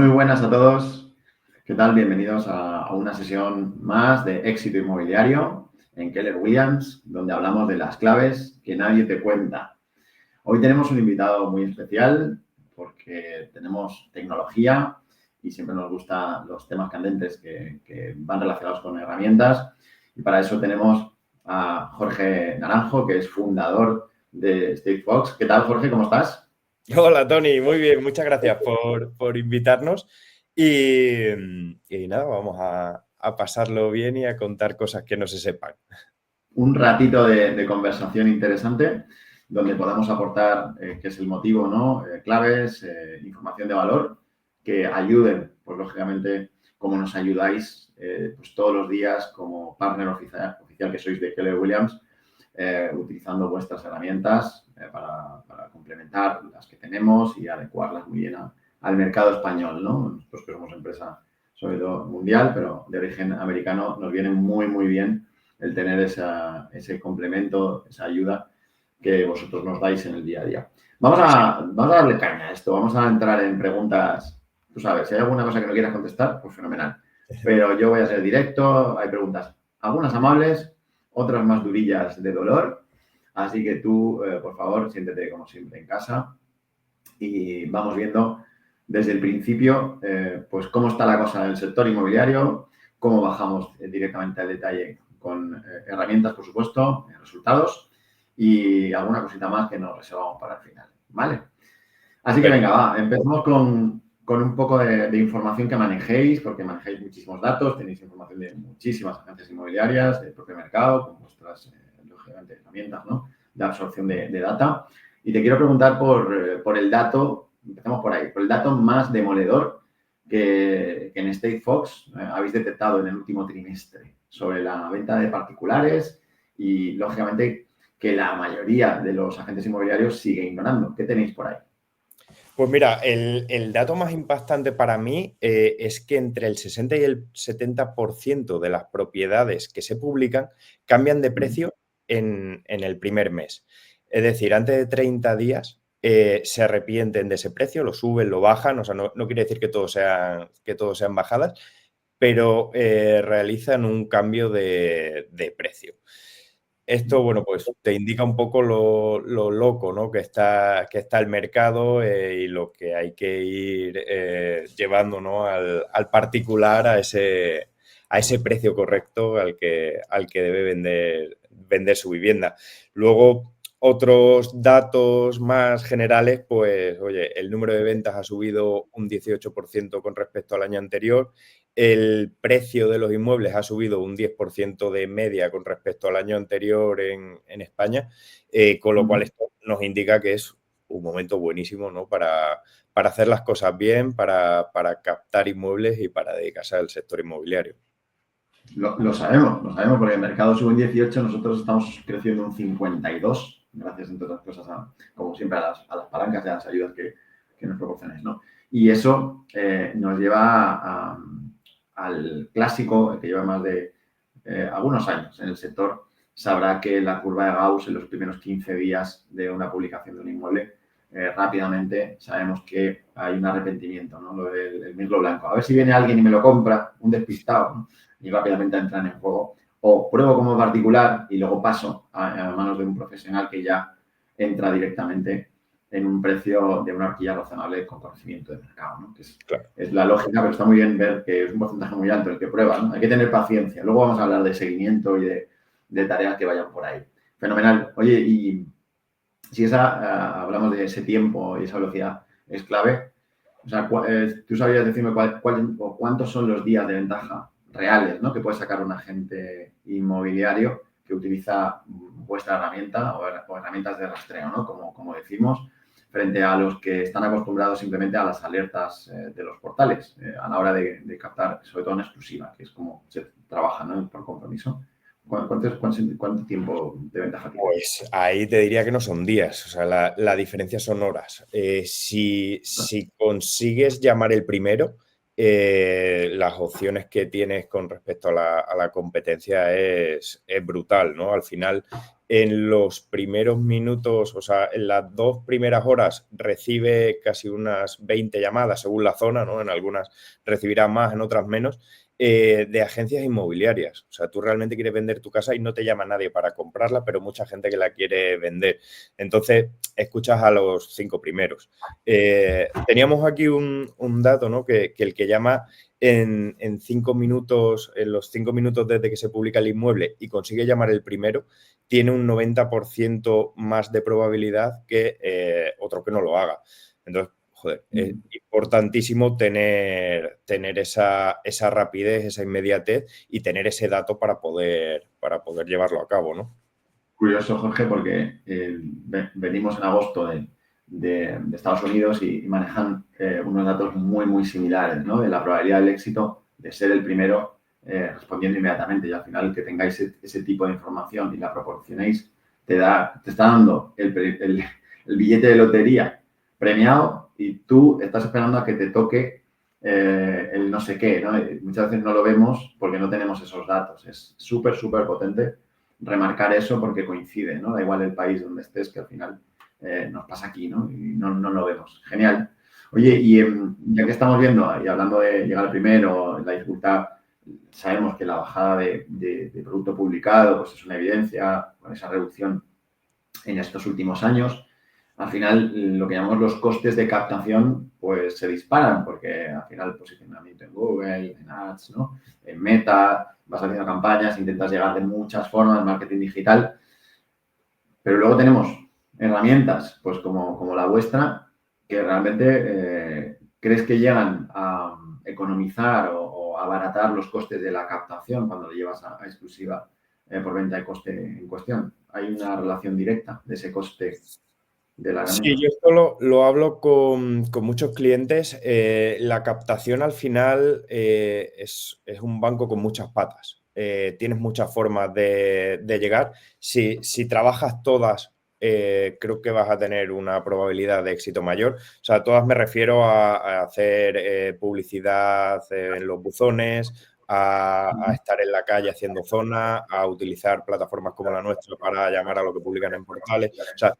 Muy buenas a todos. ¿Qué tal? Bienvenidos a una sesión más de éxito inmobiliario en Keller Williams, donde hablamos de las claves que nadie te cuenta. Hoy tenemos un invitado muy especial porque tenemos tecnología y siempre nos gustan los temas candentes que van relacionados con herramientas. Y para eso tenemos a Jorge Naranjo, que es fundador de State Fox. ¿Qué tal, Jorge? ¿Cómo estás? Hola Tony, muy bien, muchas gracias por invitarnos y, y nada, vamos a pasarlo bien y a contar cosas que no se sepan. Un ratito de conversación interesante donde podamos aportar, que es el motivo, ¿no? Claves, información de valor que ayuden, pues lógicamente, como nos ayudáis pues todos los días como partner oficial que sois de Keller Williams, utilizando vuestras herramientas para complementar las que tenemos y adecuarlas muy bien al mercado español, ¿no? Nosotros que somos empresa sobre todo mundial, pero de origen americano, nos viene muy, muy bien el tener ese complemento, esa ayuda que vosotros nos dais en el día a día. Vamos a darle caña a esto, vamos a entrar en preguntas. Tú sabes, si hay alguna cosa que no quieras contestar, pues fenomenal. Pero yo voy a ser directo, hay preguntas, algunas amables, otras más durillas de dolor. Así que tú, por favor, siéntete como siempre en casa y vamos viendo desde el principio, pues cómo está la cosa en el sector inmobiliario, cómo bajamos directamente al detalle con herramientas, por supuesto, resultados y alguna cosita más que nos reservamos para el final, ¿vale? Así que venga, va, empezamos con un poco de información que manejéis, porque manejáis muchísimos datos, tenéis información de muchísimas agencias inmobiliarias, del propio mercado, con vuestras, lógicamente, herramientas, ¿no?, de absorción de data. Y te quiero preguntar por el dato, empezamos por ahí, por el dato más demoledor que en State Fox habéis detectado en el último trimestre sobre la venta de particulares y, lógicamente, que la mayoría de los agentes inmobiliarios sigue ignorando. ¿Qué tenéis por ahí? Pues mira, el dato más impactante para mí es que entre el 60 y el 70% de las propiedades que se publican cambian de precio en el primer mes. Es decir, antes de 30 días se arrepienten de ese precio, lo suben, lo bajan, o sea, no quiere decir que todos sean bajadas, pero realizan un cambio de precio. Esto, bueno, pues te indica un poco lo loco, ¿no?, que está el mercado y lo que hay que ir llevando, ¿no?, al particular a ese precio correcto al que debe vender su vivienda. Luego, otros datos más generales, pues, oye, el número de ventas ha subido un 18% con respecto al año anterior. El precio de los inmuebles ha subido un 10% de media con respecto al año anterior en España, con lo cual esto nos indica que es un momento buenísimo, ¿no?, para hacer las cosas bien, para captar inmuebles y para dedicarse al sector inmobiliario. Lo sabemos porque el mercado sube un 18, nosotros estamos creciendo un 52, gracias, entre otras cosas, como siempre, a las palancas y a las ayudas que nos proporcionáis, ¿no? Y eso nos lleva al clásico, que lleva más de algunos años en el sector, sabrá que la curva de Gauss en los primeros 15 días de una publicación de un inmueble, rápidamente sabemos que hay un arrepentimiento, ¿no? Lo del mirlo blanco. A ver si viene alguien y me lo compra, un despistado, ¿no?, y rápidamente entran en juego. O pruebo como particular y luego paso a manos de un profesional que ya entra directamente en un precio de una horquilla razonable con conocimiento de mercado, ¿no? Que Claro. es la lógica, pero está muy bien ver que es un porcentaje muy alto el que prueba, ¿no? Hay que tener paciencia. Luego vamos a hablar de seguimiento y de tareas que vayan por ahí. Fenomenal. Oye, y si hablamos de ese tiempo y esa velocidad es clave, o sea, tú sabrías decirme cuántos son los días de ventaja reales, ¿no?, que puede sacar un agente inmobiliario que utiliza vuestra herramienta o herramientas de rastreo, ¿no?, como decimos, frente a los que están acostumbrados simplemente a las alertas de los portales a la hora de captar, sobre todo en exclusiva, que es como se trabaja, ¿no?, por compromiso. ¿Cuánto tiempo de ventaja tiene? Pues ahí te diría que no son días, o sea, la diferencia son horas. Si consigues llamar el primero, las opciones que tienes con respecto a la competencia es brutal, ¿no? Al final, en los primeros minutos, o sea, en las 2 primeras horas recibe casi unas 20 llamadas según la zona, ¿no? En algunas recibirá más, en otras menos, de agencias inmobiliarias. O sea, tú realmente quieres vender tu casa y no te llama nadie para comprarla, pero mucha gente que la quiere vender. Entonces, escuchas a los 5 primeros. Teníamos aquí un dato, ¿no? Que el que llama en 5 minutos, en los 5 minutos desde que se publica el inmueble y consigue llamar el primero, tiene un 90% más de probabilidad que otro que no lo haga. Entonces, joder, es importantísimo tener esa rapidez, esa inmediatez y tener ese dato para poder llevarlo a cabo, ¿no? Curioso, Jorge, porque venimos en agosto de Estados Unidos y manejan unos datos muy, muy similares, ¿no? De la probabilidad del éxito de ser el primero respondiendo inmediatamente, y al final que tengáis ese tipo de información y la proporcionéis, te está dando el billete de lotería premiado y tú estás esperando a que te toque el no sé qué, ¿no? Y muchas veces no lo vemos porque no tenemos esos datos. Es súper, súper potente remarcar eso porque coincide, ¿no? Da igual el país donde estés, que al final nos pasa aquí, ¿no? Y no lo vemos. Genial. Oye, y ya que estamos viendo y hablando de llegar primero, la dificultad, sabemos que la bajada de producto publicado pues es una evidencia con esa reducción en estos últimos años. Al final, lo que llamamos los costes de captación, pues se disparan porque al final posicionamiento en Google, en Ads, ¿no? En Meta, vas haciendo campañas, intentas llegar de muchas formas, marketing digital, pero luego tenemos herramientas, pues como la vuestra, que realmente crees que llegan a economizar o abaratar los costes de la captación cuando lo llevas a exclusiva por venta de coste en cuestión. Hay una relación directa de ese coste de la Sí, herramienta. yo esto lo hablo con muchos clientes. La captación al final es un banco con muchas patas. Tienes muchas formas de llegar. Si trabajas todas, creo que vas a tener una probabilidad de éxito mayor. O sea, todas me refiero a hacer publicidad en los buzones, a estar en la calle haciendo zona, a utilizar plataformas como la nuestra para llamar a lo que publican en portales. O sea,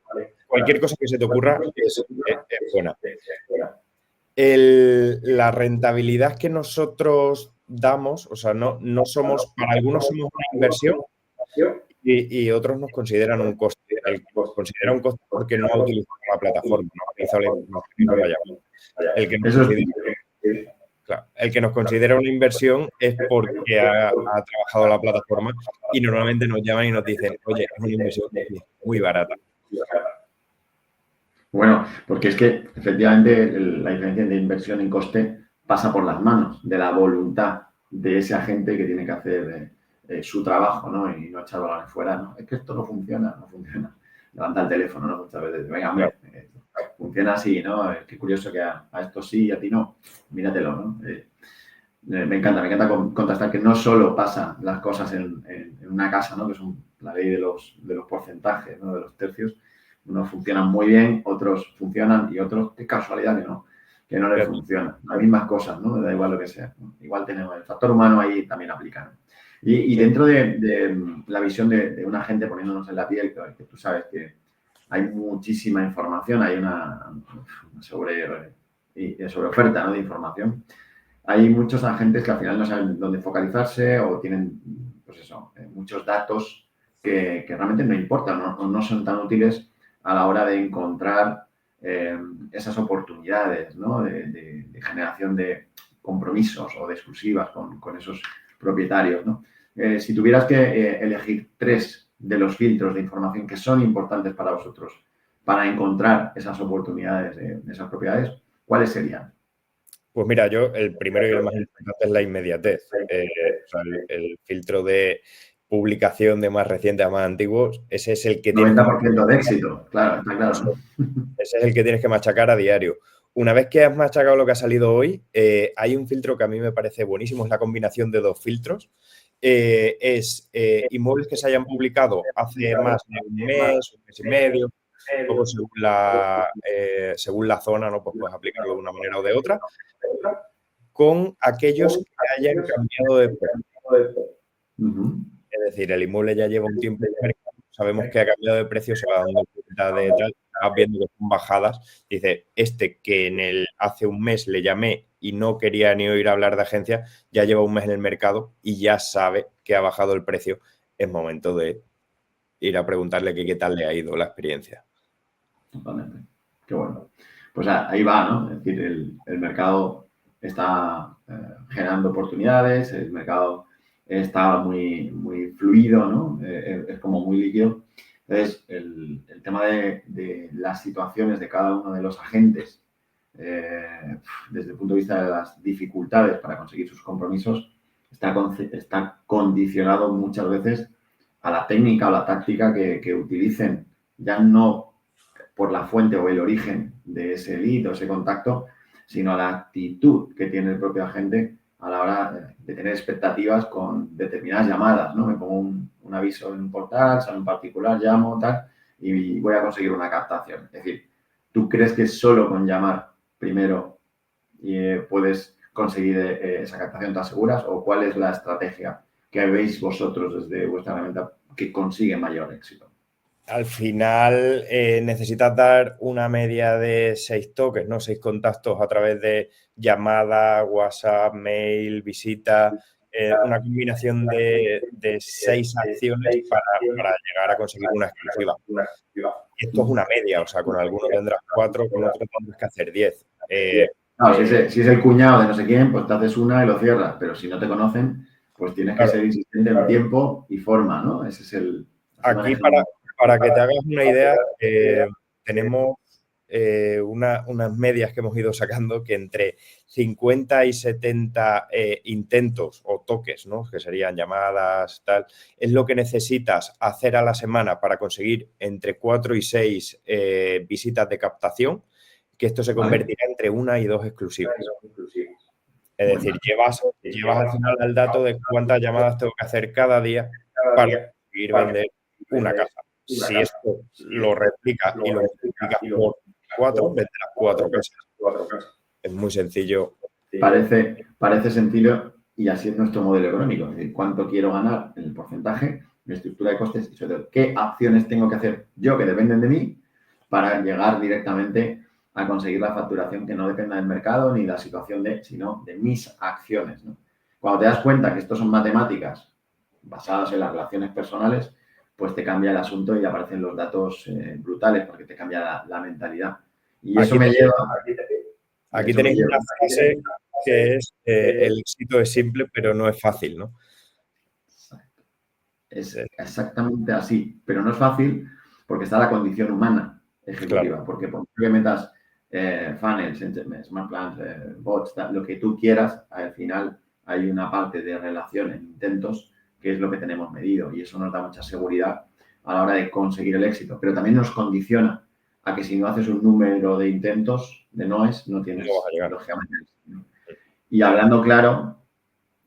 cualquier cosa que se te ocurra es buena. La rentabilidad que nosotros damos, o sea, no somos, para algunos somos una inversión y otros nos consideran un coste. El que nos considera un coste porque no ha utilizado la plataforma, no ha utilizado la información y no lo ha llamado. El que nos Eso considera, es. claro, el que nos considera una inversión es porque ha trabajado la plataforma y normalmente nos llaman y nos dicen, oye, es una inversión muy barata. Bueno, porque es que efectivamente la diferencia de inversión en coste pasa por las manos de la voluntad de ese agente que tiene que hacer su trabajo, ¿no? Y no echar balones fuera, ¿no? Es que esto no funciona. Levanta el teléfono, ¿no? Muchas veces, venga, hombre, funciona así, ¿no? Qué curioso que a esto sí y a ti no. Míratelo, ¿no? Me encanta contrastar que no solo pasan las cosas en una casa, ¿no? Que es la ley de los porcentajes, ¿no? De los tercios. Unos funcionan muy bien, otros funcionan y otros, qué casualidad que no les funciona. Las mismas cosas, ¿no? Da igual lo que sea, ¿no? Igual tenemos el factor humano ahí también aplica, ¿no? Y dentro de la visión de un agente poniéndonos en la piel, que tú sabes que hay muchísima información, hay una sobre oferta, ¿no? De información. Hay muchos agentes que al final no saben dónde focalizarse o tienen, pues eso, muchos datos que realmente no importan o no son tan útiles a la hora de encontrar esas oportunidades, ¿no? de generación de compromisos o de exclusivas con esos propietarios, ¿no? Si tuvieras que elegir 3 de los filtros de información que son importantes para vosotros para encontrar esas oportunidades de esas propiedades, ¿cuáles serían? Pues mira, yo el primero y el más importante es la inmediatez. O sea, el filtro de publicación de más reciente a más antiguos, ese es el que tienes que 90% de éxito, claro, está claro, ¿no? ese es el que tienes que machacar a diario. Una vez que has machacado lo que ha salido hoy, hay un filtro que a mí me parece buenísimo, es la combinación de 2 filtros. Inmuebles que se hayan publicado hace más de un mes y medio, un poco según la zona, ¿no? Pues puedes aplicarlo de una manera o de otra, con aquellos que hayan cambiado de precio. Uh-huh. Es decir, el inmueble ya lleva un tiempo en el mercado, sabemos que ha cambiado de precio, se va dando cuenta de tal, vas viendo que son bajadas. Dice, que hace un mes le llamé y no quería ni oír hablar de agencia, ya lleva un mes en el mercado y ya sabe que ha bajado el precio. Es momento de ir a preguntarle qué tal le ha ido la experiencia. Totalmente. Qué bueno. Pues ahí va, ¿no? Es decir, el mercado está generando oportunidades, el mercado está muy, muy fluido, ¿no? Es como muy líquido. Entonces, el tema de las situaciones de cada uno de los agentes, desde el punto de vista de las dificultades para conseguir sus compromisos, está condicionado muchas veces a la técnica o la táctica que utilicen, ya no por la fuente o el origen de ese lead o ese contacto, sino a la actitud que tiene el propio agente a la hora de tener expectativas con determinadas llamadas, ¿no? Me pongo un aviso en un portal, sale un particular, llamo, tal, y voy a conseguir una captación. Es decir, ¿tú crees que solo con llamar primero puedes conseguir esa captación, te aseguras? ¿O cuál es la estrategia que veis vosotros desde vuestra herramienta que consigue mayor éxito? Al final necesitas dar una media de 6 toques, ¿no? 6 contactos a través de llamada, WhatsApp, mail, visita, una combinación de 6 acciones para llegar a conseguir una exclusiva. Esto es una media, o sea, con alguno tendrás 4, con otro tendrás que hacer 10. Claro, si es el cuñado de no sé quién, pues te haces una y lo cierras, pero si no te conocen, pues tienes que ser insistente en tiempo y forma, ¿no? Ese es el... Aquí, para que te hagas una idea, tenemos unas medias que hemos ido sacando que entre 50 y 70 intentos o toques, ¿no? Que serían llamadas, tal, es lo que necesitas hacer a la semana para conseguir entre 4 y 6 visitas de captación, que esto se convertirá entre 1 y 2 exclusivas. Es decir, llevas al final el dato de cuántas llamadas tengo que hacer cada día para conseguir vender una casa. Si esto lo replicas y lo multiplicas por 4, venderás 4 casas. Es muy sencillo. Parece sencillo y así es nuestro modelo económico. Es decir, cuánto quiero ganar en el porcentaje, mi estructura de costes y sobre todo qué acciones tengo que hacer yo que dependen de mí para llegar directamente a conseguir la facturación que no dependa del mercado ni de la situación sino de mis acciones, ¿no? Cuando te das cuenta que esto son matemáticas basadas en las relaciones personales, pues te cambia el asunto y aparecen los datos brutales porque te cambia la mentalidad. Y eso me lleva... Aquí tenéis una frase que es el éxito es simple, pero no es fácil, ¿no? Exacto. Es exactamente así, pero no es fácil porque está la condición humana ejecutiva, claro. Porque por mucho que metas funnels, smart plans, bots, lo que tú quieras, al final hay una parte de relación en intentos que es lo que tenemos medido y eso nos da mucha seguridad a la hora de conseguir el éxito, pero también nos condiciona a que si no haces un número de intentos, de noes, no tienes, lógicamente. Y hablando claro,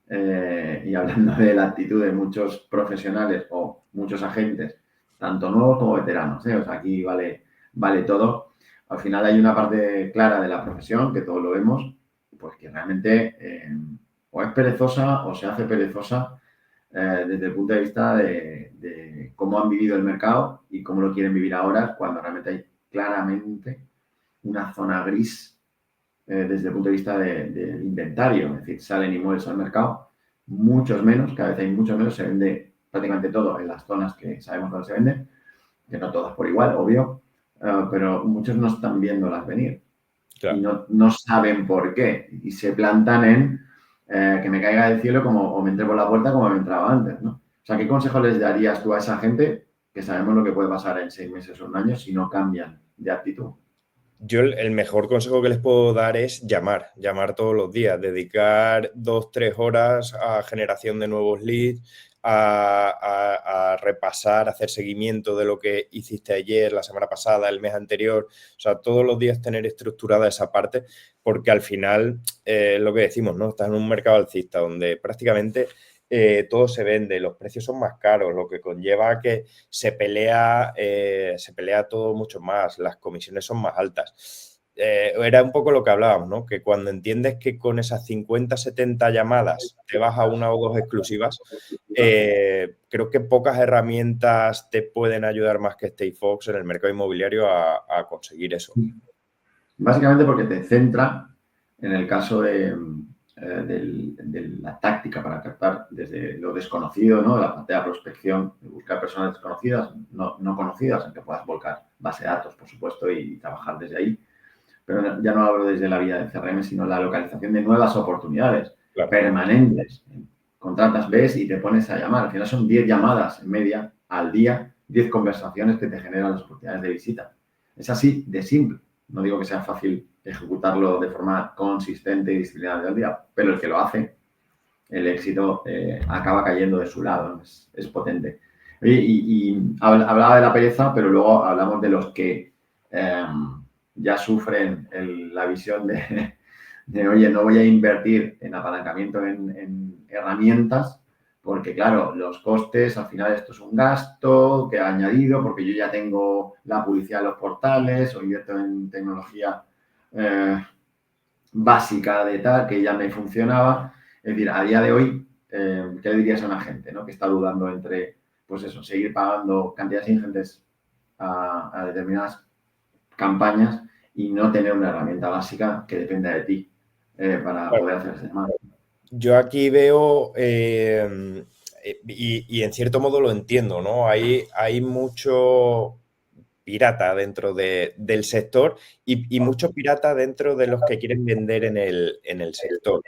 y hablando de la actitud de muchos profesionales o muchos agentes, tanto nuevos como veteranos, o sea, aquí vale todo. Al final hay una parte clara de la profesión, que todos lo vemos, pues que realmente o es perezosa o se hace perezosa desde el punto de vista de cómo han vivido el mercado y cómo lo quieren vivir ahora, cuando realmente hay claramente una zona gris desde el punto de vista del inventario, es decir, salen inmuebles al mercado, muchos menos, cada vez hay muchos menos, se vende prácticamente todo en las zonas que sabemos dónde se vende, que no todas por igual, obvio, pero muchos no están viéndolas venir. Claro. Y no saben por qué, y se plantan en que me caiga del cielo o me entre por la puerta como me entraba antes, ¿no? O sea, ¿qué consejo les darías tú a esa gente que sabemos lo que puede pasar en 6 meses o un año si no cambian de actitud? Yo el mejor consejo que les puedo dar es llamar todos los días, dedicar 2-3 horas a generación de nuevos leads, a repasar, a hacer seguimiento de lo que hiciste ayer, la semana pasada, el mes anterior. O sea, todos los días tener estructurada esa parte, porque al final, lo que decimos, ¿no? Estás en un mercado alcista donde prácticamente todo se vende, los precios son más caros, lo que conlleva a que se pelea todo mucho más, las comisiones son más altas. era un poco lo que hablábamos, ¿no? Que cuando entiendes que con esas 50, 70 llamadas te vas a una o dos exclusivas, creo que pocas herramientas te pueden ayudar más que StayFox en el mercado inmobiliario a conseguir eso. Básicamente porque te centra en el caso de la táctica para captar desde lo desconocido, ¿no? La parte de prospección, de buscar personas desconocidas, no conocidas, en que puedas volcar base de datos, por supuesto, y trabajar desde ahí. Pero ya no hablo desde la vía de CRM, sino la localización de nuevas oportunidades permanentes. Contratas, ves y te pones a llamar. Al final son 10 llamadas en media al día, 10 conversaciones que te generan las oportunidades de visita. Es así de simple. No digo que sea fácil ejecutarlo de forma consistente y disciplinada al día, pero el que lo hace, el éxito acaba cayendo de su lado, ¿no? Es potente. Y hablaba de la pereza, pero luego hablamos de los que ya sufren la visión de, oye, no voy a invertir en apalancamiento en herramientas, porque claro, los costes, al final esto es un gasto que he añadido, porque yo ya tengo la publicidad en los portales o invierto en tecnología básica de tal, que ya me funcionaba. Es decir, a día de hoy, ¿qué le dirías a una gente, ¿no? Que está dudando entre, pues eso, seguir pagando cantidades ingentes a determinadas campañas y no tener una herramienta básica que dependa de ti para poder hacer ese llamado? Yo aquí veo, y en cierto modo lo entiendo, ¿no? Hay mucho pirata dentro del sector y mucho pirata dentro de los que quieren vender en el sector.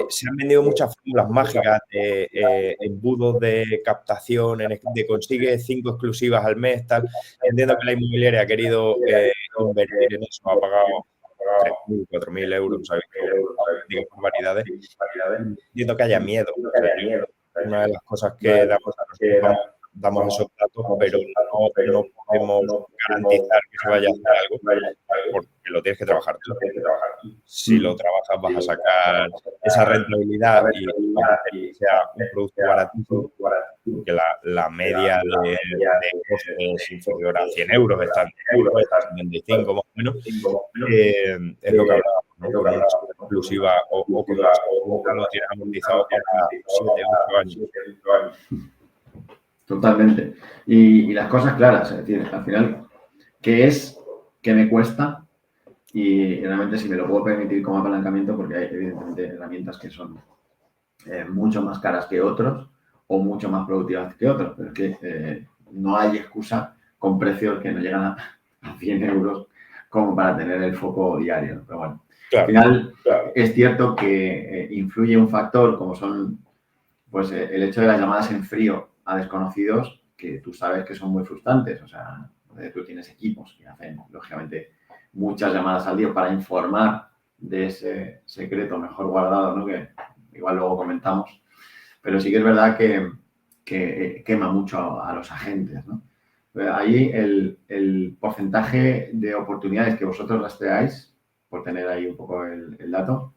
Se han vendido muchas fórmulas mágicas de embudos de captación, de consigue 5 exclusivas al mes, tal. Entiendo que la inmobiliaria ha querido invertir en eso, ha pagado 3.000, 4.000 euros, ¿sabes? Digo, barbaridades. Entiendo que haya miedo. O sea, una de las cosas que damos esos datos, pero no podemos garantizar que se vaya a hacer algo porque lo tienes que trabajar tú. Si lo trabajas vas a sacar esa rentabilidad y que sea un producto baratísimo, porque la media de coste es inferior a 100 euros, está en 75 más o menos, es lo que hablábamos, ¿no? Con una exclusiva o con lo tienes amortizado para 7 8 años. Totalmente. Y las cosas claras, es decir, al final, ¿qué es? ¿Qué me cuesta? Y realmente si me lo puedo permitir como apalancamiento, porque hay evidentemente herramientas que son mucho más caras que otros o mucho más productivas que otros, pero es que no hay excusa con precios que no llegan a 100 euros como para tener el foco diario. Pero bueno, al final es cierto que influye un factor como son pues el hecho de las llamadas en frío a desconocidos, que tú sabes que son muy frustrantes. O sea, tú tienes equipos que hacen, lógicamente, muchas llamadas al día para informar de ese secreto mejor guardado, ¿no? Que igual luego comentamos. Pero sí que es verdad que quema mucho a los agentes, ¿no? Ahí el porcentaje de oportunidades que vosotros rastreáis, por tener ahí un poco el dato,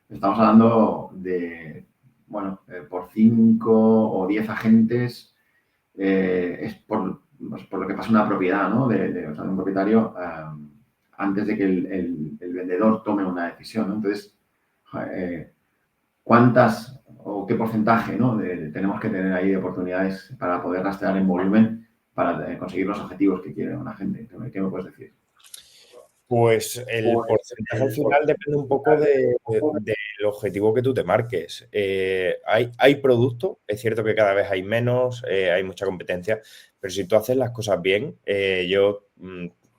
estamos hablando de, bueno, por 5 o 10 agentes, es por lo que pasa una propiedad, ¿no? O sea, de un propietario antes de que el vendedor tome una decisión, ¿no? Entonces, ¿cuántas o qué porcentaje, ¿no? tenemos que tener ahí de oportunidades para poder rastrear en volumen para conseguir los objetivos que quiere una gente? ¿Qué me puedes decir? Pues el porcentaje al final depende un poco del objetivo que tú te marques. Hay producto, es cierto que cada vez hay menos, hay mucha competencia, pero si tú haces las cosas bien,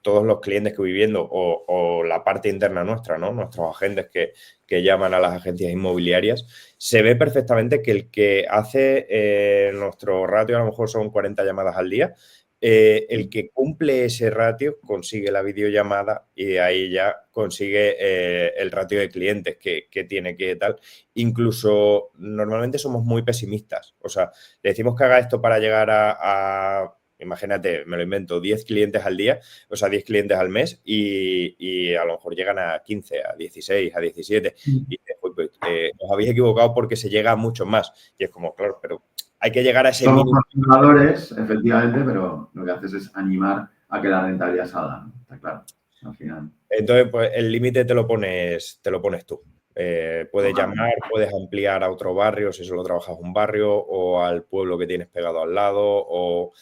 todos los clientes que voy viendo o la parte interna nuestra, ¿no? Nuestros agentes que llaman a las agencias inmobiliarias, se ve perfectamente que el que hace nuestro ratio a lo mejor son 40 llamadas al día. El que cumple ese ratio consigue la videollamada y de ahí ya consigue el ratio de clientes que tiene que tal. Incluso normalmente somos muy pesimistas. O sea, le decimos que haga esto para llegar imagínate, me lo invento, 10 clientes al día, o sea, 10 clientes al mes y a lo mejor llegan a 15, a 16, a 17. Y dices, pues, os habéis equivocado porque se llega a mucho más. Y es como, claro, pero hay que llegar a ese Somos mínimo. conservadores, efectivamente, pero lo que haces es animar a que la rentabilidad salga, ¿no? Está claro. al final. Entonces, pues el límite te lo pones tú. Puedes Totalmente. llamar, puedes ampliar a otro barrio si solo trabajas un barrio o al pueblo que tienes pegado al lado. O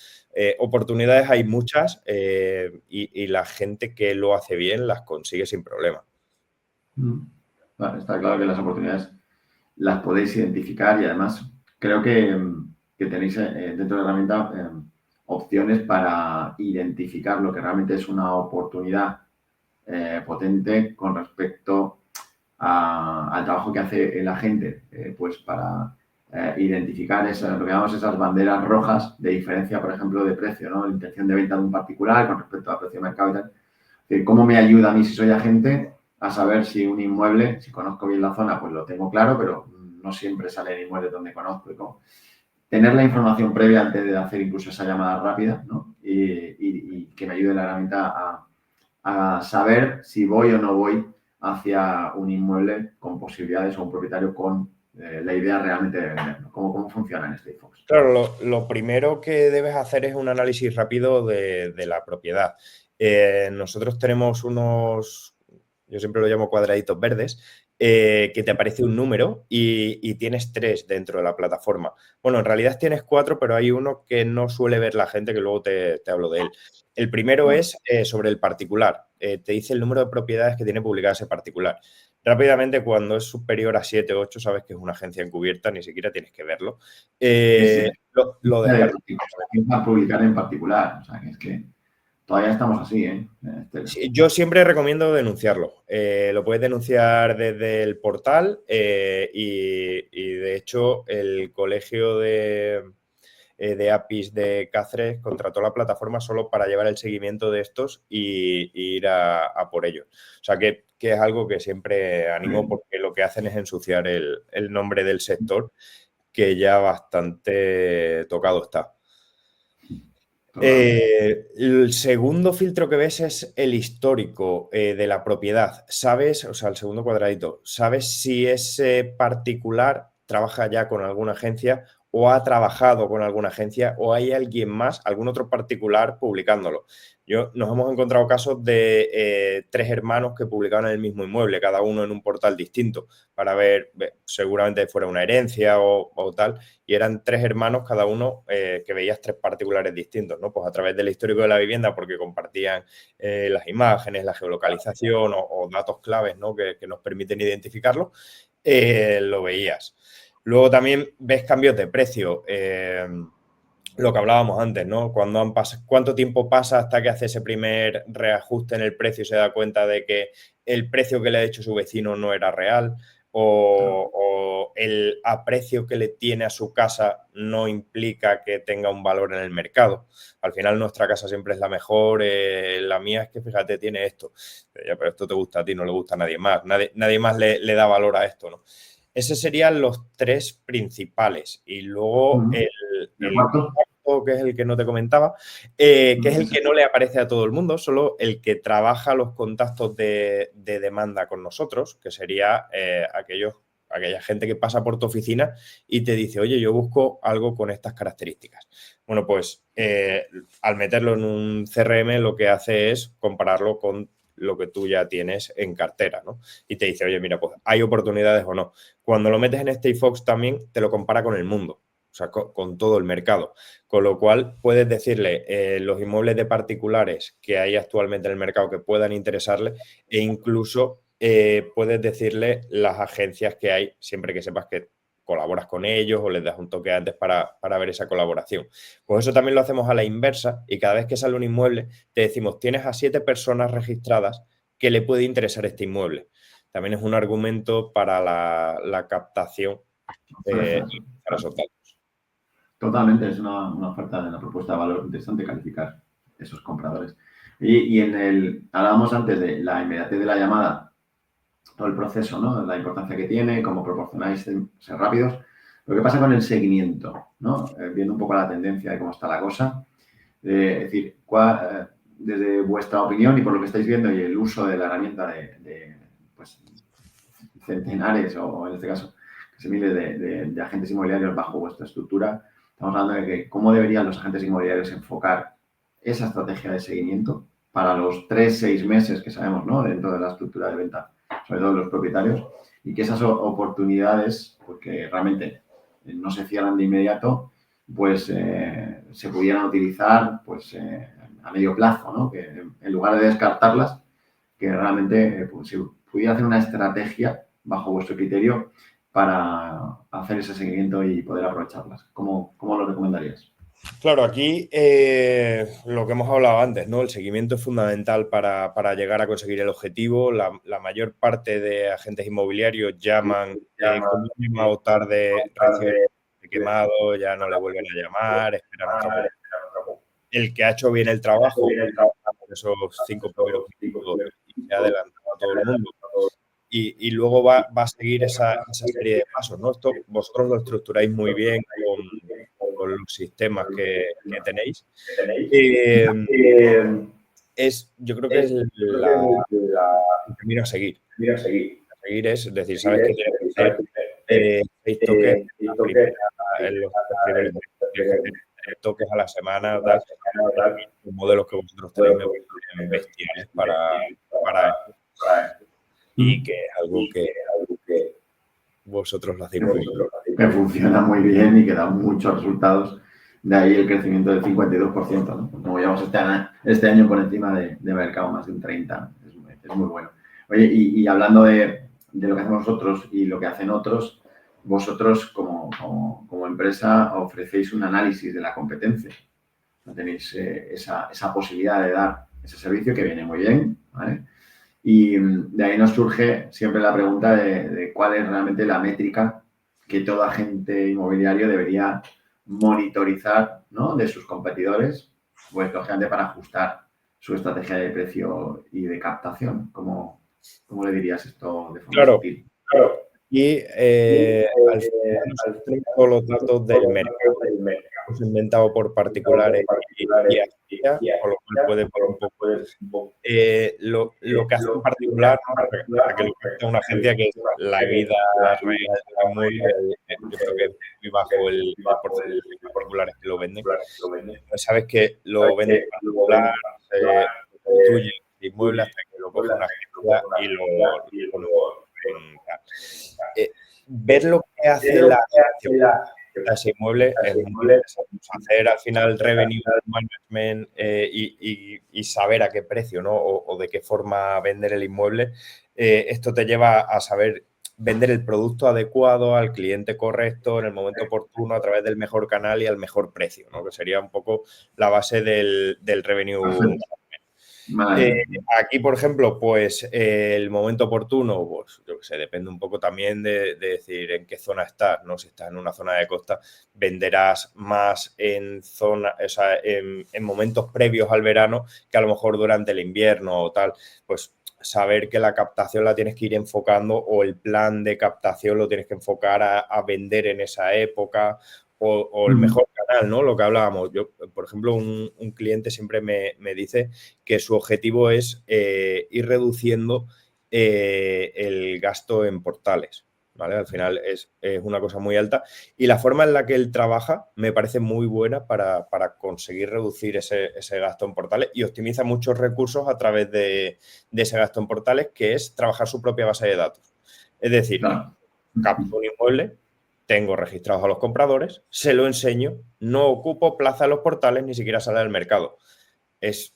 oportunidades hay muchas y la gente que lo hace bien las consigue sin problema. Vale, está claro que las oportunidades las podéis identificar y además creo que tenéis dentro de la herramienta opciones para identificar lo que realmente es una oportunidad potente con respecto al trabajo que hace la gente, pues para identificar lo que llamamos esas banderas rojas de diferencia, por ejemplo, de precio, ¿no? La intención de venta de un particular con respecto al precio de mercado y tal. Es decir, ¿cómo me ayuda a mí si soy agente a saber si un inmueble, si conozco bien la zona, pues lo tengo claro, pero no siempre sale el inmueble donde conozco y cómo? Tener la información previa antes de hacer incluso esa llamada rápida, ¿no? Y que me ayude la herramienta a saber si voy o no voy hacia un inmueble con posibilidades o un propietario con la idea realmente de venderlo. ¿Cómo funciona en StateFox? Claro, lo primero que debes hacer es un análisis rápido de la propiedad. Nosotros tenemos unos, yo siempre lo llamo cuadraditos verdes, que te aparece un número y tienes 3 dentro de la plataforma. Bueno, en realidad tienes 4, pero hay uno que no suele ver la gente, que luego te hablo de él. El primero es sobre el particular. Te dice el número de propiedades que tiene publicada ese particular. Rápidamente, cuando es superior a 7 o 8, sabes que es una agencia encubierta, ni siquiera tienes que verlo. Sí, sí. Lo descartas. Para publicar en particular. O sea, que es que todavía estamos así, ¿eh? Sí, yo siempre recomiendo denunciarlo. Lo puedes denunciar desde el portal y de hecho el colegio de APIs de Cáceres contrató la plataforma solo para llevar el seguimiento de estos y ir a por ellos. O sea que es algo que siempre animo porque lo que hacen es ensuciar el nombre del sector, que ya bastante tocado está. El segundo filtro que ves es el histórico de la propiedad. ¿Sabes? O sea, el segundo cuadradito. ¿Sabes si ese particular trabaja ya con alguna agencia o ha trabajado con alguna agencia o hay alguien más, algún otro particular publicándolo? Nos hemos encontrado casos de 3 hermanos que publicaban el mismo inmueble, cada uno en un portal distinto, para ver, seguramente fuera una herencia o tal, y eran 3 hermanos, cada uno que veías 3 particulares distintos, ¿no? Pues a través del histórico de la vivienda, porque compartían las imágenes, la geolocalización o datos claves, ¿no? que nos permiten identificarlo, lo veías. Luego también ves cambios de precio. Lo que hablábamos antes, ¿no? ¿Cuánto tiempo pasa hasta que hace ese primer reajuste en el precio y se da cuenta de que el precio que le ha hecho su vecino no era real? O el aprecio que le tiene a su casa no implica que tenga un valor en el mercado. Al final nuestra casa siempre es la mejor, la mía es que fíjate, tiene esto. Ya, pero esto te gusta a ti, no le gusta a nadie más. Nadie más le da valor a esto, ¿no? Esos serían los 3 principales. Y luego ¿El el cuarto? cuarto, que es el que no te comentaba, que es el que no le aparece a todo el mundo, solo el que trabaja los contactos de demanda con nosotros, que sería aquella gente que pasa por tu oficina y te dice, oye, yo busco algo con estas características. Bueno, pues al meterlo en un CRM lo que hace es compararlo con lo que tú ya tienes en cartera, ¿no? Y te dice, oye, mira, pues hay oportunidades o no. Cuando lo metes en StateFox también te lo compara con el mundo, o sea, con todo el mercado. Con lo cual puedes decirle los inmuebles de particulares que hay actualmente en el mercado que puedan interesarle e incluso puedes decirle las agencias que hay, siempre que sepas que colaboras con ellos o les das un toque antes para ver esa colaboración. Pues eso también lo hacemos a la inversa y cada vez que sale un inmueble te decimos, tienes a 7 personas registradas que le puede interesar este inmueble. También es un argumento para la captación para esos datos. Totalmente, es una oferta de una propuesta de valor interesante calificar esos compradores. Y hablábamos antes de la inmediatez de la llamada, todo el proceso, ¿no? La importancia que tiene, cómo proporcionáis ser rápidos. Lo que pasa con el seguimiento, ¿no? Viendo un poco la tendencia de cómo está la cosa. Es decir, desde vuestra opinión y por lo que estáis viendo y el uso de la herramienta de pues, centenares o en este caso casi miles de agentes inmobiliarios bajo vuestra estructura, estamos hablando de que cómo deberían los agentes inmobiliarios enfocar esa estrategia de seguimiento para los 3-6 meses que sabemos, ¿no? Dentro de la estructura de venta, sobre todo los propietarios, y que esas oportunidades, porque realmente no se cierran de inmediato, pues se pudieran utilizar pues, a medio plazo, ¿no? Que en lugar de descartarlas, que realmente pues, se pudiera hacer una estrategia bajo vuestro criterio para hacer ese seguimiento y poder aprovecharlas. ¿Cómo lo recomendarías? Claro, aquí lo que hemos hablado antes, ¿no? El seguimiento es fundamental para llegar a conseguir el objetivo. La mayor parte de agentes inmobiliarios llaman, como un llamado tarde, reciben quemado, ya no le vuelven a llamar, esperan otra oportunidad. El que ha hecho bien el trabajo, esos 5 primeros minutos y se ha adelantado a todo el mundo. Y luego va a seguir esa serie de pasos, ¿no? Esto vosotros lo estructuráis muy bien con los sistemas que tenéis. Yo creo que es el camino a seguir. Seguir es decir, sabes que tienes que hacer 6 toques en los primeros tienes que hacer toques a la semana, tal. Los modelos que vosotros tenéis me parecen bestiales para esto. Y que es algo que vosotros lo hacéis muy bien. Que funciona muy bien y que da muchos resultados. De ahí el crecimiento del 52%, ¿no? Como llevamos este año por encima de mercado, más de un 30%. Es muy bueno. Oye, y hablando de lo que hacemos nosotros y lo que hacen otros, vosotros como empresa ofrecéis un análisis de la competencia. No tenéis esa posibilidad de dar ese servicio que viene muy bien, ¿vale? Y de ahí nos surge siempre la pregunta de cuál es realmente la métrica que todo agente inmobiliario debería monitorizar, ¿no? De sus competidores, pues lógicamente para ajustar su estrategia de precio y de captación. ¿Cómo le dirías esto de forma sutil? Claro. Y al final nosotros tenemos todos los datos del mercado, hemos inventado por particulares y agencias, con lo cual puede por un poco lo que hace en particular, ¿no? Para que lo capte una agencia, que es la vida real del inmueble, yo creo que es muy bajo el porcentaje de particulares que lo venden. Sabes que lo vende en particular, se constituye el inmueble hasta que lo coge una agencia y lo pone en tal. Ver lo que hace la agencia a ese inmueble es muy interesante. Hacer al final revenue management y saber a qué precio, ¿no? O de qué forma vender el inmueble. Esto te lleva a saber vender el producto adecuado al cliente correcto en el momento oportuno a través del mejor canal y al mejor precio, ¿no? Que sería un poco la base del revenue. Aquí, por ejemplo, pues el momento oportuno, pues yo que sé, depende un poco también de decir en qué zona estás, ¿no? Si estás en una zona de costa, venderás más en momentos previos al verano que a lo mejor durante el invierno o tal. Pues saber que la captación la tienes que ir enfocando o el plan de captación lo tienes que enfocar a vender en esa época o el mejor canal, ¿no? Lo que hablábamos. Yo, por ejemplo, un cliente siempre me dice que su objetivo es ir reduciendo el gasto en portales, ¿vale? Al final es una cosa muy alta y la forma en la que él trabaja me parece muy buena para conseguir reducir ese gasto en portales y optimiza muchos recursos a través de ese gasto en portales, que es trabajar su propia base de datos. Es decir, capto un inmueble, tengo registrados a los compradores, se lo enseño, no ocupo plaza en los portales, ni siquiera sale al mercado. Es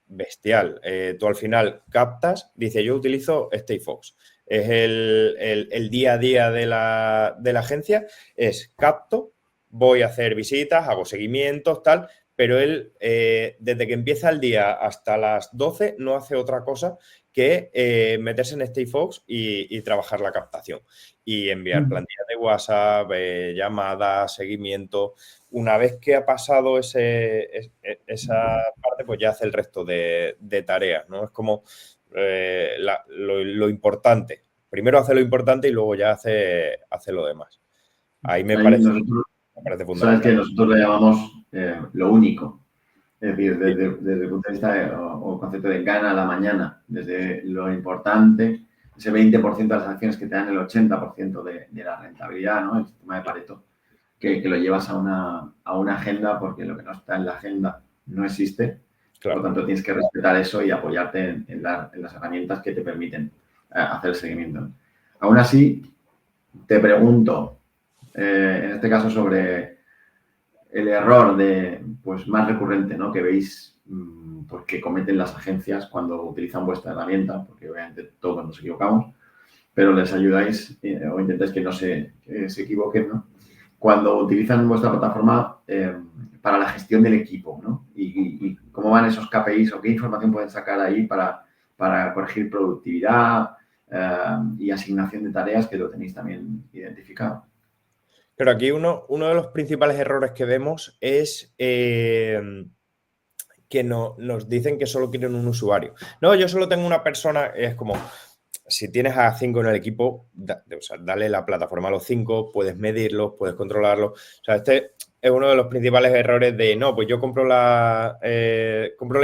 bestial. Tú al final captas, dice, yo utilizo StayFox. Es el día a día de la agencia, es capto, voy a hacer visitas, hago seguimientos, tal, pero él, desde que empieza el día hasta las 12, no hace otra cosa que meterse en StayFox y trabajar la captación y enviar plantillas de WhatsApp, llamadas, seguimiento. Una vez que ha pasado esa parte, pues ya hace el resto de tareas, ¿no? Es como lo importante. Primero hace lo importante y luego ya hace lo demás. Ahí me parece fundamental. Sabes que nosotros le llamamos lo único. Es decir, desde el punto de vista o concepto de gana a la mañana, desde lo importante, ese 20% de las acciones que te dan el 80% de la rentabilidad, ¿no? El sistema de Pareto, que lo llevas a una agenda, porque lo que no está en la agenda no existe, Por lo claro. tanto, tienes que respetar eso y apoyarte en las herramientas que te permiten hacer el seguimiento. Aún así, te pregunto, en este caso sobre el error pues, más recurrente, ¿no? Que veis pues, que cometen las agencias cuando utilizan vuestra herramienta, porque obviamente todos nos equivocamos, pero les ayudáis o intentáis que no se equivoquen, ¿no? Cuando utilizan vuestra plataforma para la gestión del equipo, ¿no? Y cómo van esos KPIs o qué información pueden sacar ahí para corregir productividad y asignación de tareas, que lo tenéis también identificado. Pero aquí uno de los principales errores que vemos es que nos dicen que solo quieren un usuario. No, yo solo tengo una persona, es como, si tienes a 5 en el equipo, o sea, dale la plataforma a los 5, puedes medirlos, puedes controlarlos. O sea, este es uno de los principales errores de, no, pues yo compro la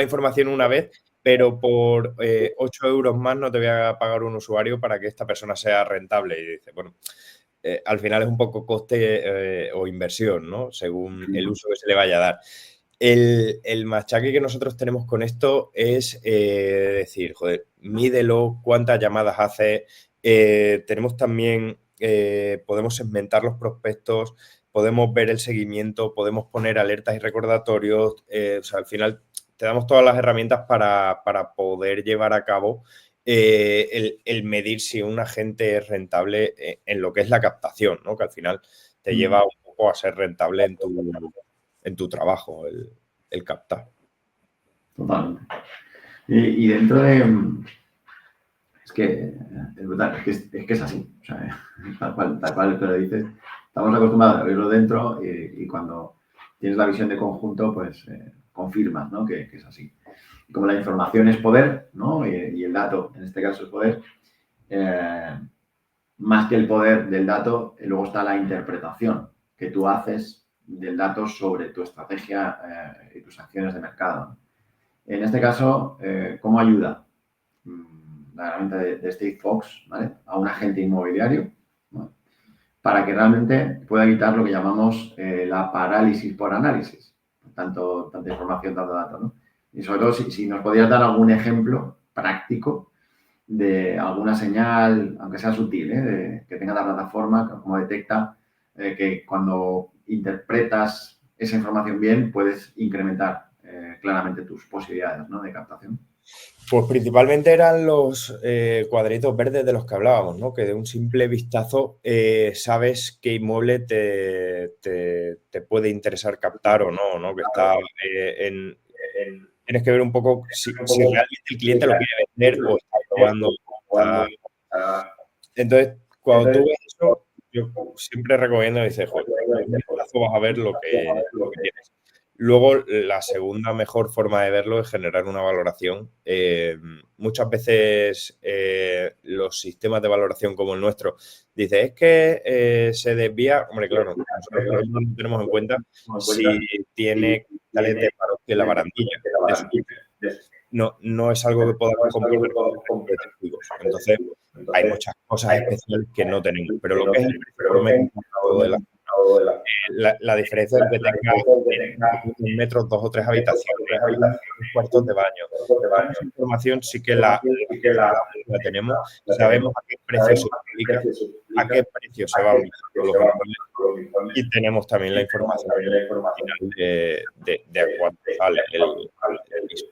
información una vez, pero por 8 euros más no te voy a pagar un usuario para que esta persona sea rentable. Y dice, bueno, al final es un poco coste o inversión, ¿no? Según el uso que se le vaya a dar. El machaque que nosotros tenemos con esto es decir, joder, mídelo, cuántas llamadas hace. Tenemos también, podemos segmentar los prospectos, podemos ver el seguimiento, podemos poner alertas y recordatorios. O sea, al final te damos todas las herramientas para poder llevar a cabo el medir si un agente es rentable en lo que es la captación, ¿no? Que al final te lleva un poco a ser rentable en tu trabajo, el captar. Totalmente. Y dentro de... Es que es brutal, es que es así. O sea, tal cual que lo dices. Estamos acostumbrados a verlo dentro y cuando tienes la visión de conjunto, pues confirmas, ¿no? Que es así. Y como la información es poder, ¿no? Y el dato, en este caso, es poder, más que el poder del dato, luego está la interpretación que tú haces del dato sobre tu estrategia y tus acciones de mercado. En este caso, ¿cómo ayuda la herramienta de StateFox, ¿vale? A un agente inmobiliario, ¿vale? Para que realmente pueda evitar lo que llamamos la parálisis por análisis? Tanta información, tanto dato, ¿no? Y sobre todo, si nos podías dar algún ejemplo práctico de alguna señal, aunque sea sutil, que tenga la plataforma, como detecta que cuando interpretas esa información bien, puedes incrementar claramente tus posibilidades, ¿no? De captación. Pues principalmente eran los cuadritos verdes de los que hablábamos, ¿no? Que de un simple vistazo sabes qué inmueble te puede interesar captar o no, ¿no? Que está tienes que ver un poco si realmente el cliente lo quiere vender o está probando. Entonces, cuando tú ves eso, yo siempre recomiendo, dices, joder, de un vistazo vas a ver lo que tienes. Luego, la segunda mejor forma de verlo es generar una valoración. Muchas veces los sistemas de valoración como el nuestro dicen, es que se desvía. Hombre, claro, nosotros por ejemplo no tenemos en cuenta si tiene cristales de paroskia en la barandilla de su piso. No es algo que podamos comprobar con el resto de testigos. Entonces, hay muchas cosas especiales que no tenemos, pero lo que es el precio promedio de la diferencia es que tenga en metros, 2 o 3 habitaciones, cuartos de baño. Toda esa información sí que la tenemos, sabemos a qué precio se publica, a qué precio se van los inmuebles y tenemos también la información final de a cuánto sale el piso.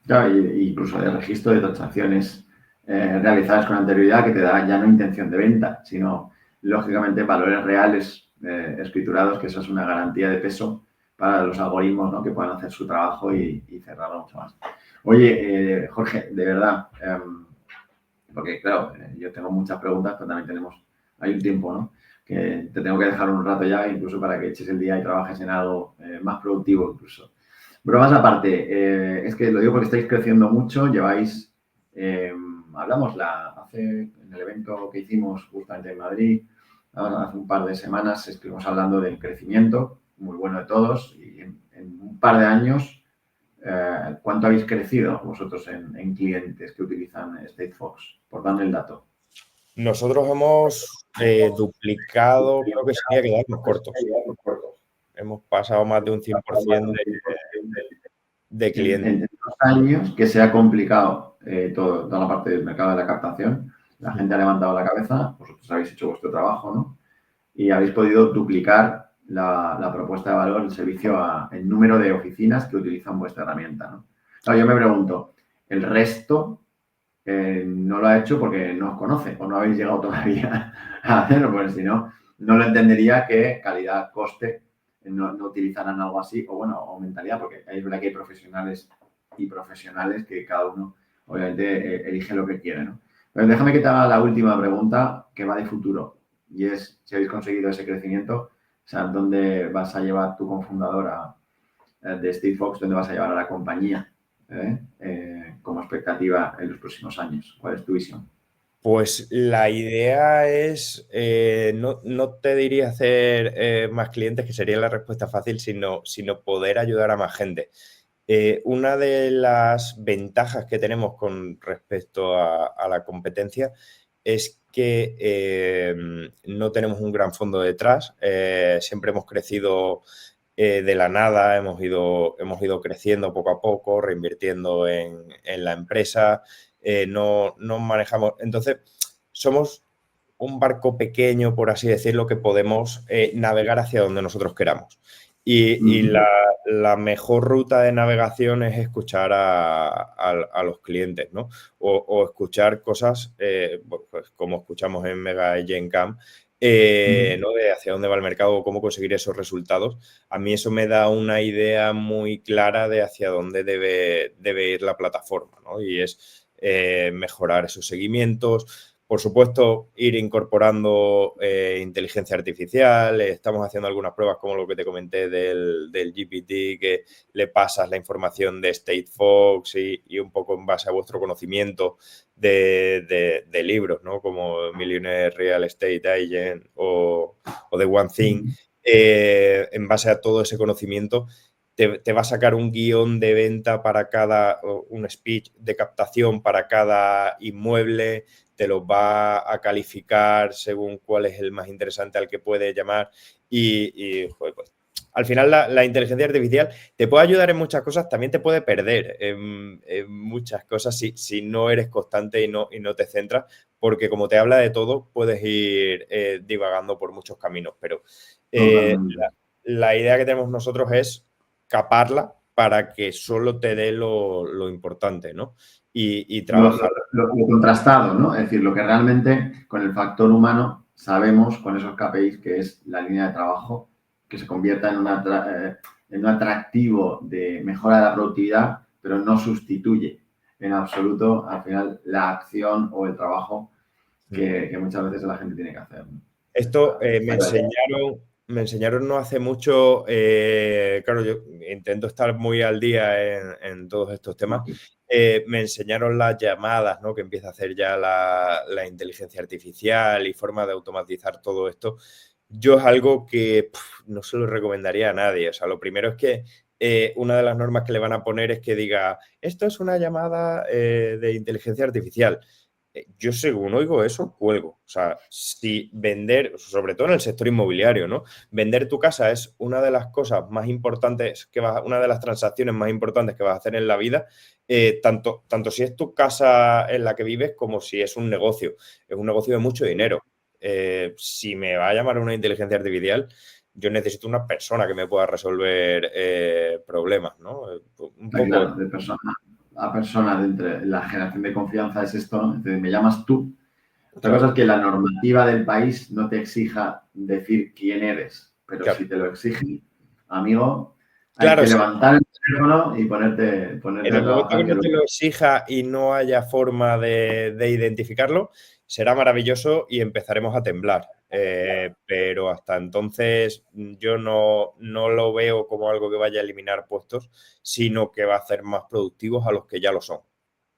Claro, incluso de registro de transacciones realizadas con anterioridad que te da ya no intención de venta, sino, lógicamente, valores reales escriturados, que eso es una garantía de peso para los algoritmos, ¿no? Que puedan hacer su trabajo y cerrarlo mucho más. Oye, Jorge, de verdad, porque claro, yo tengo muchas preguntas, pero también hay un tiempo, ¿no? Que te tengo que dejar un rato ya, incluso para que eches el día y trabajes en algo más productivo incluso. Bromas aparte, es que lo digo porque estáis creciendo mucho, lleváis, hablamos en el evento que hicimos justamente en Madrid, hace un par de semanas estuvimos hablando del crecimiento, muy bueno de todos, y en un par de años, ¿cuánto habéis crecido vosotros en clientes que utilizan StateFox? Por darme el dato. Nosotros hemos duplicado, creo que sería quedarnos cortos. Hemos pasado más de un 100% de clientes. En 2 años que se ha complicado toda la parte del mercado de la captación, la gente ha levantado la cabeza, vosotros habéis hecho vuestro trabajo, ¿no? Y habéis podido duplicar la propuesta de valor, el servicio, el número de oficinas que utilizan vuestra herramienta, ¿no? Claro, yo me pregunto, ¿el resto no lo ha hecho porque no os conoce o no habéis llegado todavía a hacerlo? Pues si no, no lo entendería que calidad-coste no utilizarán algo así, o bueno, o mentalidad, porque es verdad que hay profesionales y profesionales que cada uno obviamente elige lo que quiere, ¿no? Pero déjame que te haga la última pregunta que va de futuro, y es si habéis conseguido ese crecimiento, o sea, ¿dónde vas a llevar tu cofundadora de Steve Fox, dónde vas a llevar a la compañía como expectativa en los próximos años? ¿Cuál es tu visión? Pues la idea es, no te diría hacer más clientes, que sería la respuesta fácil, sino poder ayudar a más gente. Una de las ventajas que tenemos con respecto a la competencia es que no tenemos un gran fondo detrás. Siempre hemos crecido de la nada, hemos ido creciendo poco a poco, reinvirtiendo en la empresa. No manejamos. Entonces, somos un barco pequeño, por así decirlo, que podemos navegar hacia donde nosotros queramos. Y la mejor ruta de navegación es escuchar a los clientes, ¿no? O escuchar cosas, pues, como escuchamos en Mega y GenCam, ¿no? De hacia dónde va el mercado o cómo conseguir esos resultados. A mí eso me da una idea muy clara de hacia dónde debe ir la plataforma, ¿no? Y es mejorar esos seguimientos. Por supuesto, ir incorporando inteligencia artificial. Estamos haciendo algunas pruebas como lo que te comenté del GPT, que le pasas la información de State Fox y un poco en base a vuestro conocimiento de libros, ¿no? Como Millionaire Real Estate Agent o The One Thing. En base a todo ese conocimiento, te va a sacar un guión de venta para un speech de captación para cada inmueble, te los va a calificar según cuál es el más interesante al que puede llamar joder, pues, al final la inteligencia artificial te puede ayudar en muchas cosas, también te puede perder en muchas cosas si no eres constante y no te centras, porque como te habla de todo, puedes ir divagando por muchos caminos, pero la idea que tenemos nosotros es caparla para que solo te dé lo importante, ¿no? Y trabajar. Lo contrastado, ¿no? Es decir, lo que realmente con el factor humano sabemos con esos KPIs que es la línea de trabajo que se convierta en un atractivo de mejora de la productividad, pero no sustituye en absoluto al final la acción o el trabajo que muchas veces la gente tiene que hacer, ¿no? Esto me enseñaron no hace mucho, claro, yo intento estar muy al día en todos estos temas. Me enseñaron las llamadas, ¿no? Que empieza a hacer ya la inteligencia artificial y forma de automatizar todo esto. Yo es algo que no se lo recomendaría a nadie. O sea, lo primero es que una de las normas que le van a poner es que diga, esto es una llamada de inteligencia artificial. Yo según oigo eso, cuelgo. O sea, si vender, sobre todo en el sector inmobiliario, ¿no? Vender tu casa es una de las cosas más importantes una de las transacciones más importantes que vas a hacer en la vida, tanto si es tu casa en la que vives como si es un negocio. Es un negocio de mucho dinero. Si me va a llamar una inteligencia artificial, yo necesito una persona que me pueda resolver problemas, ¿no? Un poco. Claro, de persona a persona, la generación de confianza es esto, ¿no? Entonces, me llamas tú. Otra cosa es que la normativa del país no te exija decir quién eres, pero Claro. si te lo exige, amigo, hay Claro, que levantar el teléfono y ponerte en a el momento trabajar. que no te lo exija y no haya forma de identificarlo, será maravilloso y empezaremos a temblar. Pero hasta entonces yo no lo veo como algo que vaya a eliminar puestos, sino que va a hacer más productivos a los que ya lo son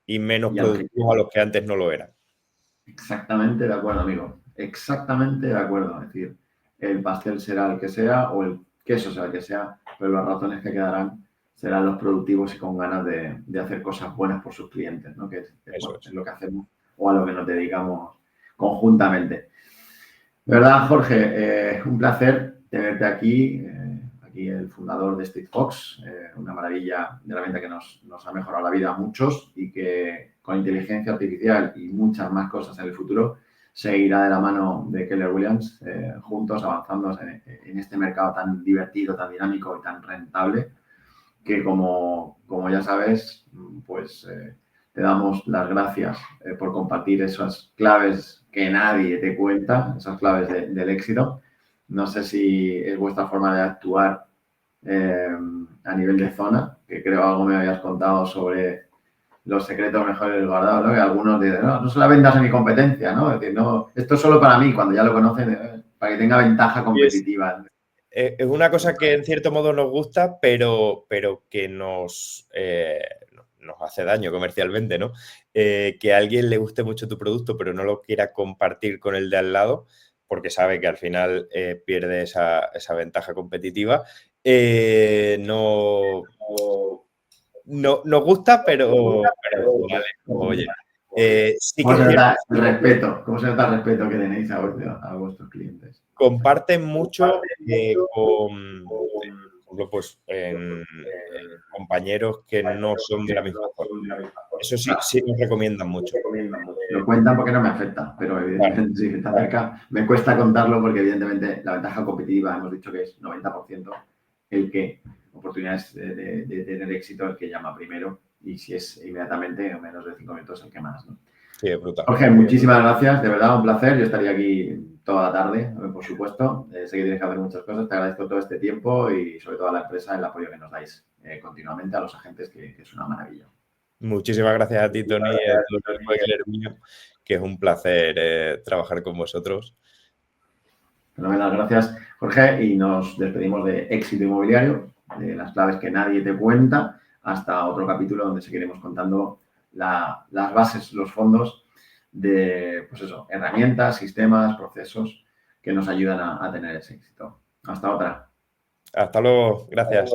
y menos productivos a los que antes no lo eran. Exactamente de acuerdo, amigo. Exactamente de acuerdo. Es decir, el pastel será el que sea o el queso será el que sea, pero los ratones que quedarán serán los productivos y con ganas de hacer cosas buenas por sus clientes, ¿no? Que es lo que hacemos o a lo que nos dedicamos conjuntamente. De verdad, Jorge, un placer tenerte aquí y el fundador de Street Fox, una maravilla de herramienta que nos ha mejorado la vida a muchos y que con inteligencia artificial y muchas más cosas en el futuro seguirá de la mano de Keller Williams, juntos avanzando en este mercado tan divertido, tan dinámico y tan rentable, que como ya sabes, pues te damos las gracias por compartir esas claves que nadie te cuenta, esas claves del éxito. No sé si es vuestra forma de actuar a nivel de zona, que creo algo me habías contado sobre los secretos mejores guardados, ¿no? Que algunos dicen, no se la vendas a mi competencia, ¿no? Es decir, no, esto es solo para mí, cuando ya lo conocen, para que tenga ventaja competitiva. Es una cosa que en cierto modo nos gusta, pero que nos hace daño comercialmente, ¿no? Que a alguien le guste mucho tu producto, pero no lo quiera compartir con el de al lado, porque sabe que al final pierde esa ventaja competitiva. No nos gusta, pero vale, oye. Sí que ¿Cómo se nota el respeto? ¿Cómo se nota el respeto que tenéis a vuestros clientes? Comparten mucho con, por ejemplo, pues en compañeros que no son de la misma zona. Eso sí nos recomiendan mucho. Lo cuentan porque no me afecta, pero evidentemente si está cerca, me cuesta contarlo porque evidentemente la ventaja competitiva, hemos dicho que es 90%, el que oportunidades de tener éxito el que llama primero y si es inmediatamente en menos de 5 minutos el que más, ¿no? Sí, es brutal. Jorge, muchísimas gracias, de verdad un placer, yo estaría aquí toda la tarde, por supuesto, sé que tienes que hacer muchas cosas, te agradezco todo este tiempo y sobre todo a la empresa el apoyo que nos dais continuamente a los agentes, que es una maravilla. Muchísimas gracias a ti, Tony, y a todo el equipo de Keller Williams, que es un placer trabajar con vosotros. Fenomenal, gracias, Jorge, y nos despedimos de Éxito Inmobiliario, de las claves que nadie te cuenta, hasta otro capítulo donde seguiremos contando las bases, los fondos de, pues eso, herramientas, sistemas, procesos que nos ayudan a tener ese éxito. Hasta otra. Hasta luego, gracias.